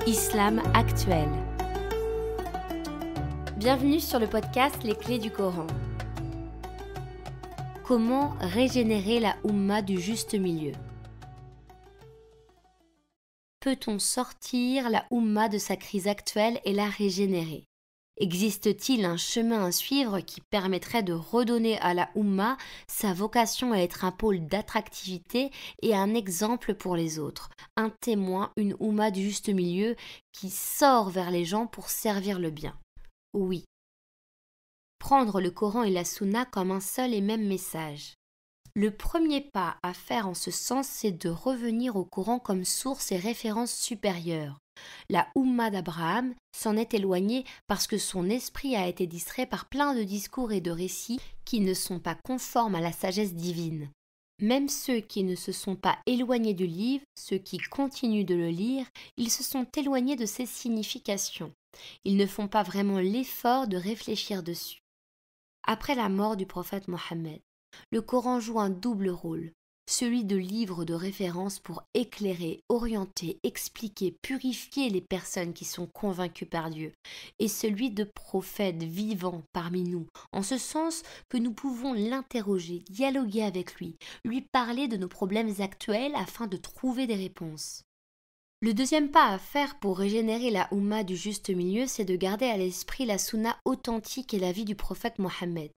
Islam actuel. Bienvenue sur le podcast Les Clés du Coran. Comment régénérer la Oumma du juste milieu? Peut-on sortir la Oumma de sa crise actuelle et la régénérer? Existe-t-il un chemin à suivre qui permettrait de redonner à la Oumma sa vocation à être un pôle d'attractivité et un exemple pour les autres, un témoin, une Oumma du juste milieu qui sort vers les gens pour servir le bien? Oui. Prendre le Coran et la Sunna comme un seul et même message. Le premier pas à faire en ce sens, c'est de revenir au Coran comme source et référence supérieure. La Oumma d'Abraham s'en est éloignée parce que son esprit a été distrait par plein de discours et de récits qui ne sont pas conformes à la sagesse divine. Même ceux qui ne se sont pas éloignés du livre, ceux qui continuent de le lire, ils se sont éloignés de ses significations. Ils ne font pas vraiment l'effort de réfléchir dessus. Après la mort du prophète Mohammed, le Coran joue un double rôle, celui de livre de référence pour éclairer, orienter, expliquer, purifier les personnes qui sont convaincues par Dieu, et celui de prophète vivant parmi nous, en ce sens que nous pouvons l'interroger, dialoguer avec lui parler de nos problèmes actuels afin de trouver des réponses. Le deuxième pas à faire pour régénérer la Oumma du juste milieu, c'est de garder à l'esprit la Sunna authentique et la vie du prophète Mohammed.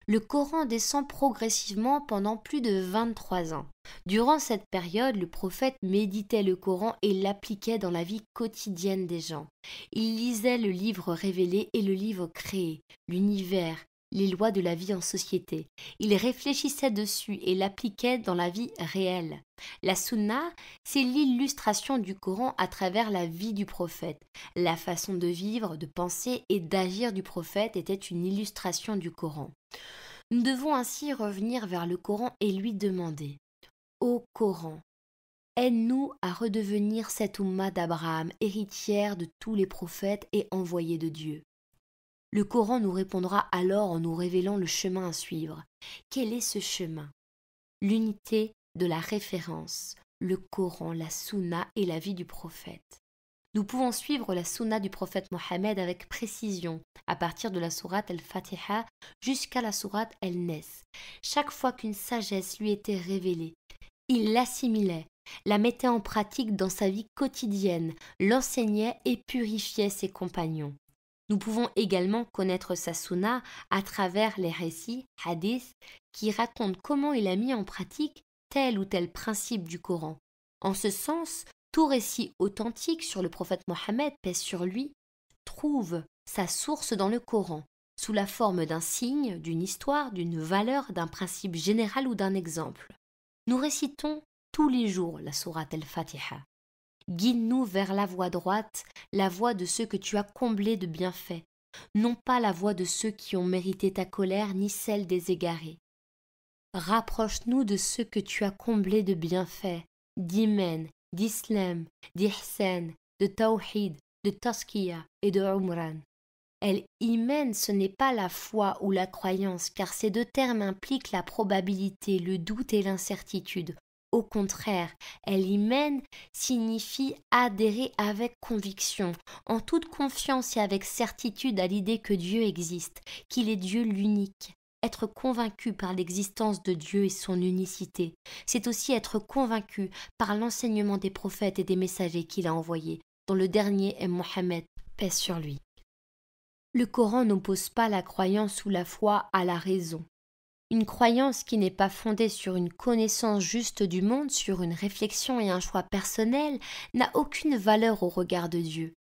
Le Coran descend progressivement pendant plus de 23 ans. Durant cette période, le prophète méditait le Coran et l'appliquait dans la vie quotidienne des gens. Il lisait le livre révélé et le livre créé, l'univers, les lois de la vie en société. Il réfléchissait dessus et l'appliquait dans la vie réelle. La Sunna, c'est l'illustration du Coran à travers la vie du prophète. La façon de vivre, de penser et d'agir du prophète était une illustration du Coran. Nous devons ainsi revenir vers le Coran et lui demander: Ô Coran, aide-nous à redevenir cette Oumma d'Abraham, héritière de tous les prophètes et envoyée de Dieu. Le Coran nous répondra alors en nous révélant le chemin à suivre. Quel est ce chemin? L'unité de la référence, le Coran, la Sunna et la vie du prophète. Nous pouvons suivre la Sunna du prophète Mohammed avec précision, à partir de la sourate Al-Fatiha jusqu'à la sourate Al-Nas. Chaque fois qu'une sagesse lui était révélée, il l'assimilait, la mettait en pratique dans sa vie quotidienne, l'enseignait et purifiait ses compagnons. Nous pouvons également connaître sa Sunna à travers les récits, hadiths, qui racontent comment il a mis en pratique tel ou tel principe du Coran. En ce sens, tout récit authentique sur le prophète Mohammed, paix sur lui, trouve sa source dans le Coran, sous la forme d'un signe, d'une histoire, d'une valeur, d'un principe général ou d'un exemple. Nous récitons tous les jours la sourate Al-Fatiha. Guide-nous vers la voie droite, la voie de ceux que tu as comblés de bienfaits, non pas la voie de ceux qui ont mérité ta colère, ni celle des égarés. Rapproche-nous de ceux que tu as comblés de bienfaits, d'iman, d'islam, d'ihsan, de tawhid, de taskiya et de umran. El-Iman, ce n'est pas la foi ou la croyance, car ces deux termes impliquent la probabilité, le doute et l'incertitude. Au contraire, El-Iman signifie adhérer avec conviction, en toute confiance et avec certitude à l'idée que Dieu existe, qu'il est Dieu l'unique. Être convaincu par l'existence de Dieu et son unicité, c'est aussi être convaincu par l'enseignement des prophètes et des messagers qu'il a envoyés, dont le dernier est Mohammed, paix sur lui. Le Coran n'oppose pas la croyance ou la foi à la raison. Une croyance qui n'est pas fondée sur une connaissance juste du monde, sur une réflexion et un choix personnel, n'a aucune valeur au regard de Dieu.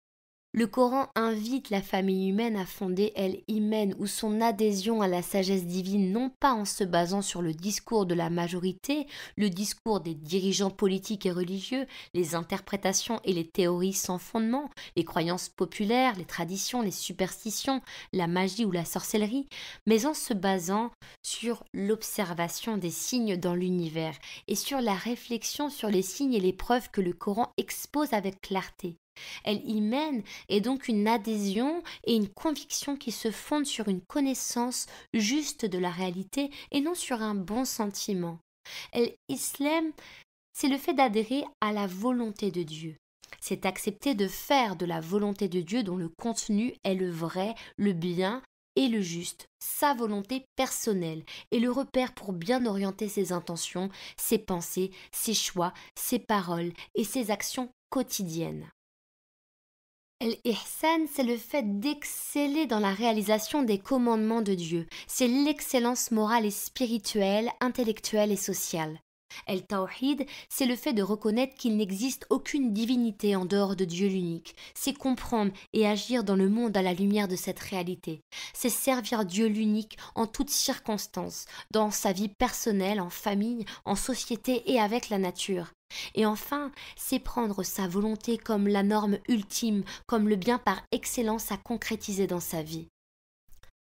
Le Coran invite la famille humaine à fonder El-Iman ou son adhésion à la sagesse divine, non pas en se basant sur le discours de la majorité, le discours des dirigeants politiques et religieux, les interprétations et les théories sans fondement, les croyances populaires, les traditions, les superstitions, la magie ou la sorcellerie, mais en se basant sur l'observation des signes dans l'univers et sur la réflexion sur les signes et les preuves que le Coran expose avec clarté. El-Iman est donc une adhésion et une conviction qui se fondent sur une connaissance juste de la réalité et non sur un bon sentiment. L'Islam, c'est le fait d'adhérer à la volonté de Dieu. C'est accepter de faire de la volonté de Dieu dont le contenu est le vrai, le bien et le juste, sa volonté personnelle et le repère pour bien orienter ses intentions, ses pensées, ses choix, ses paroles et ses actions quotidiennes. L'ihsan, c'est le fait d'exceller dans la réalisation des commandements de Dieu. C'est l'excellence morale et spirituelle, intellectuelle et sociale. El-Tawhid, c'est le fait de reconnaître qu'il n'existe aucune divinité en dehors de Dieu l'unique. C'est comprendre et agir dans le monde à la lumière de cette réalité. C'est servir Dieu l'unique en toutes circonstances, dans sa vie personnelle, en famille, en société et avec la nature. Et enfin, c'est prendre sa volonté comme la norme ultime, comme le bien par excellence à concrétiser dans sa vie.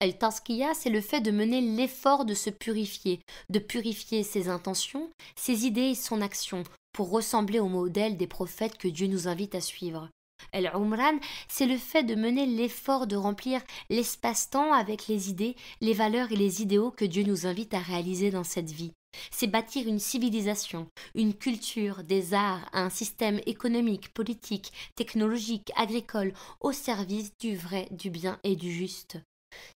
El-Tazkiya, c'est le fait de mener l'effort de purifier ses intentions, ses idées et son action, pour ressembler au modèle des prophètes que Dieu nous invite à suivre. El-Umran, c'est le fait de mener l'effort de remplir l'espace-temps avec les idées, les valeurs et les idéaux que Dieu nous invite à réaliser dans cette vie. C'est bâtir une civilisation, une culture, des arts, un système économique, politique, technologique, agricole, au service du vrai, du bien et du juste.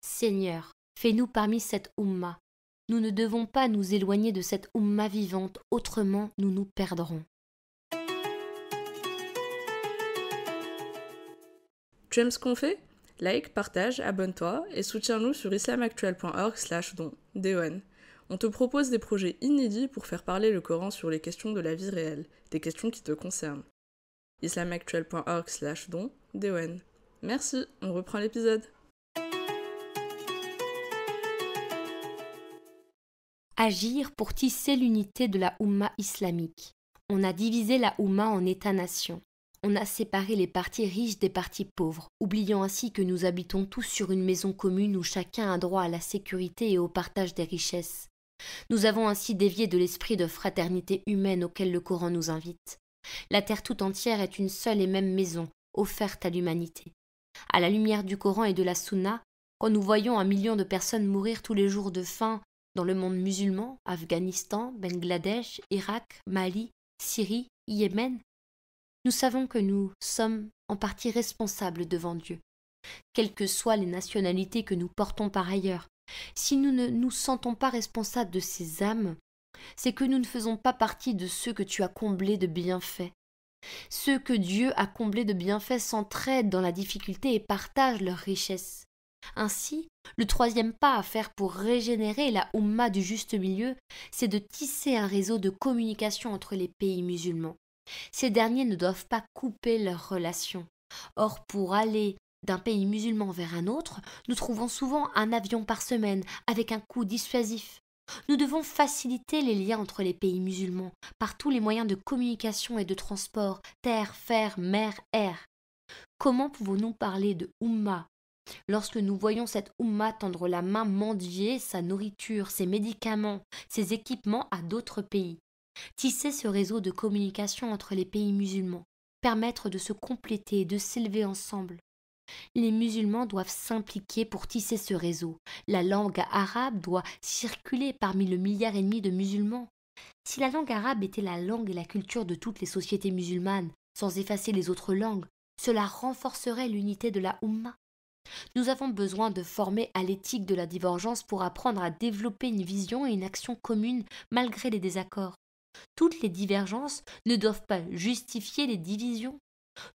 Seigneur, fais-nous parmi cette Oumma. Nous ne devons pas nous éloigner de cette Oumma vivante, autrement nous nous perdrons. Tu aimes ce qu'on fait? Like, partage, abonne-toi et soutiens-nous sur islamactuel.org/don. DON. On te propose des projets inédits pour faire parler le Coran sur les questions de la vie réelle, des questions qui te concernent. islamactuel.org/don. DON. Merci, on reprend l'épisode. Agir pour tisser l'unité de la Oumma islamique. On a divisé la Oumma en États-nations. On a séparé les parties riches des parties pauvres, oubliant ainsi que nous habitons tous sur une maison commune où chacun a droit à la sécurité et au partage des richesses. Nous avons ainsi dévié de l'esprit de fraternité humaine auquel le Coran nous invite. La terre tout entière est une seule et même maison, offerte à l'humanité. À la lumière du Coran et de la Sunna, quand nous voyons 1 million de personnes mourir tous les jours de faim dans le monde musulman, Afghanistan, Bangladesh, Irak, Mali, Syrie, Yémen, nous savons que nous sommes en partie responsables devant Dieu, quelles que soient les nationalités que nous portons par ailleurs. Si nous ne nous sentons pas responsables de ces âmes, c'est que nous ne faisons pas partie de ceux que tu as comblés de bienfaits. Ceux que Dieu a comblés de bienfaits s'entraident dans la difficulté et partagent leurs richesses. Ainsi, le troisième pas à faire pour régénérer la Oumma du juste milieu, c'est de tisser un réseau de communication entre les pays musulmans. Ces derniers ne doivent pas couper leurs relations. Or, pour aller d'un pays musulman vers un autre, nous trouvons souvent un avion par semaine avec un coût dissuasif. Nous devons faciliter les liens entre les pays musulmans par tous les moyens de communication et de transport, terre, fer, mer, air. Comment pouvons-nous parler de Oumma lorsque nous voyons cette Oumma tendre la main mendier sa nourriture, ses médicaments, ses équipements à d'autres pays? Tisser ce réseau de communication entre les pays musulmans, permettre de se compléter et de s'élever ensemble. Les musulmans doivent s'impliquer pour tisser ce réseau. La langue arabe doit circuler parmi le 1,5 milliard de musulmans. Si la langue arabe était la langue et la culture de toutes les sociétés musulmanes, sans effacer les autres langues, cela renforcerait l'unité de la Oumma. Nous avons besoin de former à l'éthique de la divergence pour apprendre à développer une vision et une action commune malgré les désaccords. Toutes les divergences ne doivent pas justifier les divisions.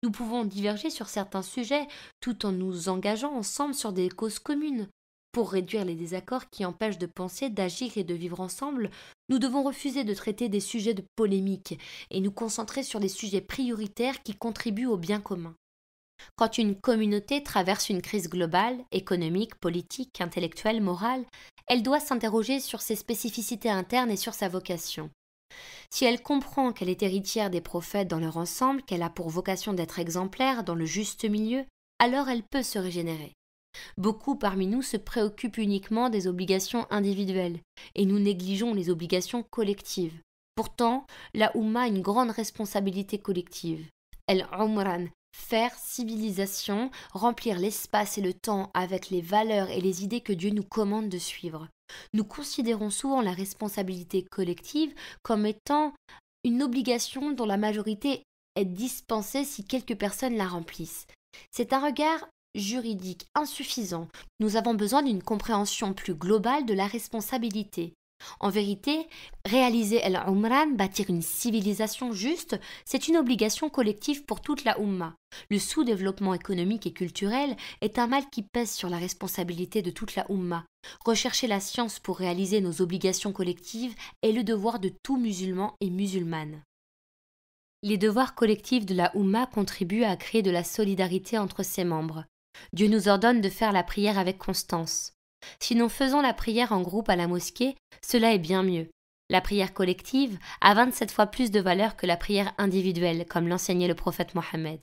Nous pouvons diverger sur certains sujets tout en nous engageant ensemble sur des causes communes. Pour réduire les désaccords qui empêchent de penser, d'agir et de vivre ensemble, nous devons refuser de traiter des sujets de polémique et nous concentrer sur les sujets prioritaires qui contribuent au bien commun. Quand une communauté traverse une crise globale, économique, politique, intellectuelle, morale, elle doit s'interroger sur ses spécificités internes et sur sa vocation. Si elle comprend qu'elle est héritière des prophètes dans leur ensemble, qu'elle a pour vocation d'être exemplaire dans le juste milieu, alors elle peut se régénérer. Beaucoup parmi nous se préoccupent uniquement des obligations individuelles, et nous négligeons les obligations collectives. Pourtant, la Oumma a une grande responsabilité collective. El-Umran, faire civilisation, remplir l'espace et le temps avec les valeurs et les idées que Dieu nous commande de suivre. Nous considérons souvent la responsabilité collective comme étant une obligation dont la majorité être dispensée si quelques personnes la remplissent. C'est un regard juridique insuffisant. Nous avons besoin d'une compréhension plus globale de la responsabilité. En vérité, réaliser Al-Umran, bâtir une civilisation juste, c'est une obligation collective pour toute la Oumma. Le sous-développement économique et culturel est un mal qui pèse sur la responsabilité de toute la Oumma. Rechercher la science pour réaliser nos obligations collectives est le devoir de tout musulman et musulmane. Les devoirs collectifs de la Oumma contribuent à créer de la solidarité entre ses membres. Dieu nous ordonne de faire la prière avec constance. Si nous faisons la prière en groupe à la mosquée, cela est bien mieux. La prière collective a 27 fois plus de valeur que la prière individuelle, comme l'enseignait le prophète Mohammed.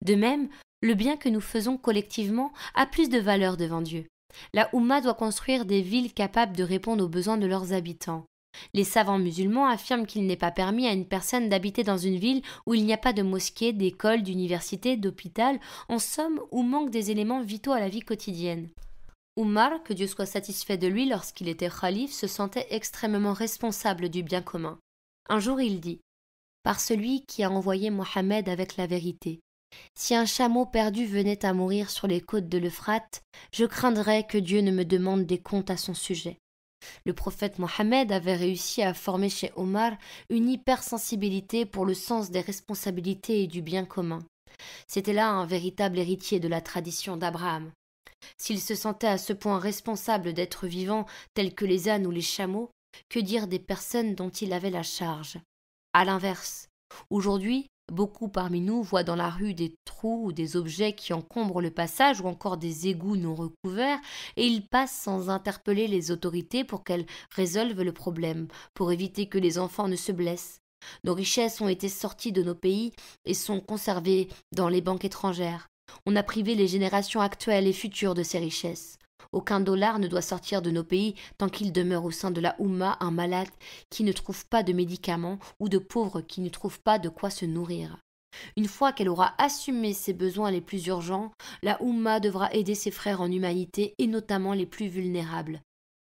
De même, le bien que nous faisons collectivement a plus de valeur devant Dieu. La Oumma doit construire des villes capables de répondre aux besoins de leurs habitants. Les savants musulmans affirment qu'il n'est pas permis à une personne d'habiter dans une ville où il n'y a pas de mosquée, d'école, d'université, d'hôpital, en somme où manquent des éléments vitaux à la vie quotidienne. Umar, que Dieu soit satisfait de lui lorsqu'il était khalife, se sentait extrêmement responsable du bien commun. Un jour il dit « Par celui qui a envoyé Mohammed avec la vérité, si un chameau perdu venait à mourir sur les côtes de l'Euphrate, je craindrais que Dieu ne me demande des comptes à son sujet. » Le prophète Mohammed avait réussi à former chez Omar une hypersensibilité pour le sens des responsabilités et du bien commun. C'était là un véritable héritier de la tradition d'Abraham. S'il se sentait à ce point responsable d'êtres vivants tels que les ânes ou les chameaux, que dire des personnes dont il avait la charge? À l'inverse, aujourd'hui, beaucoup parmi nous voient dans la rue des trous ou des objets qui encombrent le passage ou encore des égouts non recouverts et ils passent sans interpeller les autorités pour qu'elles résolvent le problème, pour éviter que les enfants ne se blessent. Nos richesses ont été sorties de nos pays et sont conservées dans les banques étrangères. On a privé les générations actuelles et futures de ces richesses. Aucun dollar ne doit sortir de nos pays tant qu'il demeure au sein de la Oumma un malade qui ne trouve pas de médicaments ou de pauvres qui ne trouvent pas de quoi se nourrir. Une fois qu'elle aura assumé ses besoins les plus urgents, la Oumma devra aider ses frères en humanité et notamment les plus vulnérables.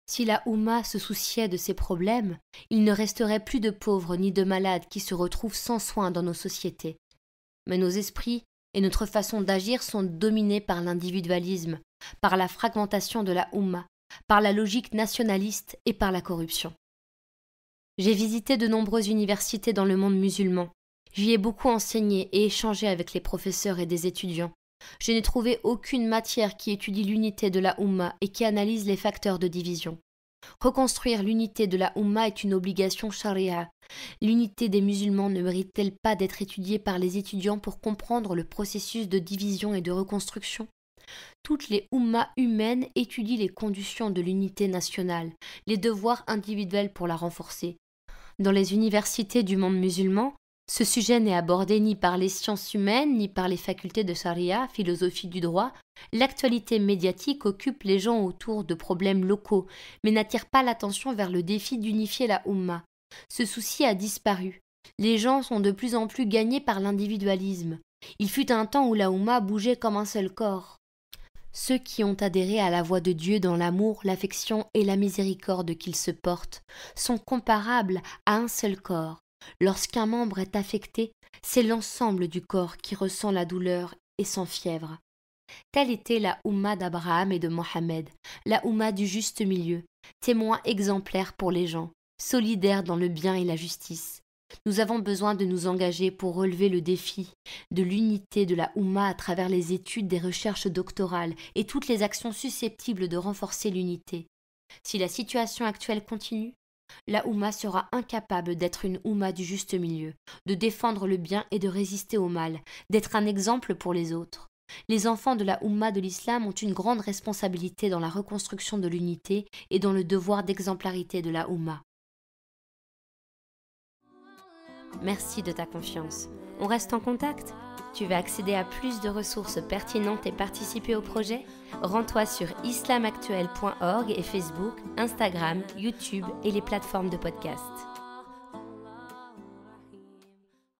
Si la Oumma se souciait de ces problèmes, il ne resterait plus de pauvres ni de malades qui se retrouvent sans soins dans nos sociétés. Mais nos esprits et notre façon d'agir sont dominés par l'individualisme, par la fragmentation de la Oumma, par la logique nationaliste et par la corruption. J'ai visité de nombreuses universités dans le monde musulman. J'y ai beaucoup enseigné et échangé avec les professeurs et des étudiants. Je n'ai trouvé aucune matière qui étudie l'unité de la Oumma et qui analyse les facteurs de division. Reconstruire l'unité de la Oumma est une obligation charia. L'unité des musulmans ne mérite-t-elle pas d'être étudiée par les étudiants pour comprendre le processus de division et de reconstruction? Toutes les Oummas humaines étudient les conditions de l'unité nationale, les devoirs individuels pour la renforcer. Dans les universités du monde musulman, ce sujet n'est abordé ni par les sciences humaines, ni par les facultés de charia, philosophie du droit. L'actualité médiatique occupe les gens autour de problèmes locaux, mais n'attire pas l'attention vers le défi d'unifier la Oumma. Ce souci a disparu. Les gens sont de plus en plus gagnés par l'individualisme. Il fut un temps où la Oumma bougeait comme un seul corps. Ceux qui ont adhéré à la voix de Dieu dans l'amour, l'affection et la miséricorde qu'ils se portent sont comparables à un seul corps. Lorsqu'un membre est affecté, c'est l'ensemble du corps qui ressent la douleur et s'enfièvre. Telle était la Oumma d'Abraham et de Mohammed, la Oumma du juste milieu, témoin exemplaire pour les gens, solidaire dans le bien et la justice. Nous avons besoin de nous engager pour relever le défi de l'unité de la Oumma à travers les études des recherches doctorales et toutes les actions susceptibles de renforcer l'unité. Si la situation actuelle continue, la Oumma sera incapable d'être une Oumma du juste milieu, de défendre le bien et de résister au mal, d'être un exemple pour les autres. Les enfants de la Oumma de l'islam ont une grande responsabilité dans la reconstruction de l'unité et dans le devoir d'exemplarité de la Oumma. Merci de ta confiance. On reste en contact? Tu veux accéder à plus de ressources pertinentes et participer au projet? Rends-toi sur islamactuel.org et Facebook, Instagram, YouTube et les plateformes de podcast.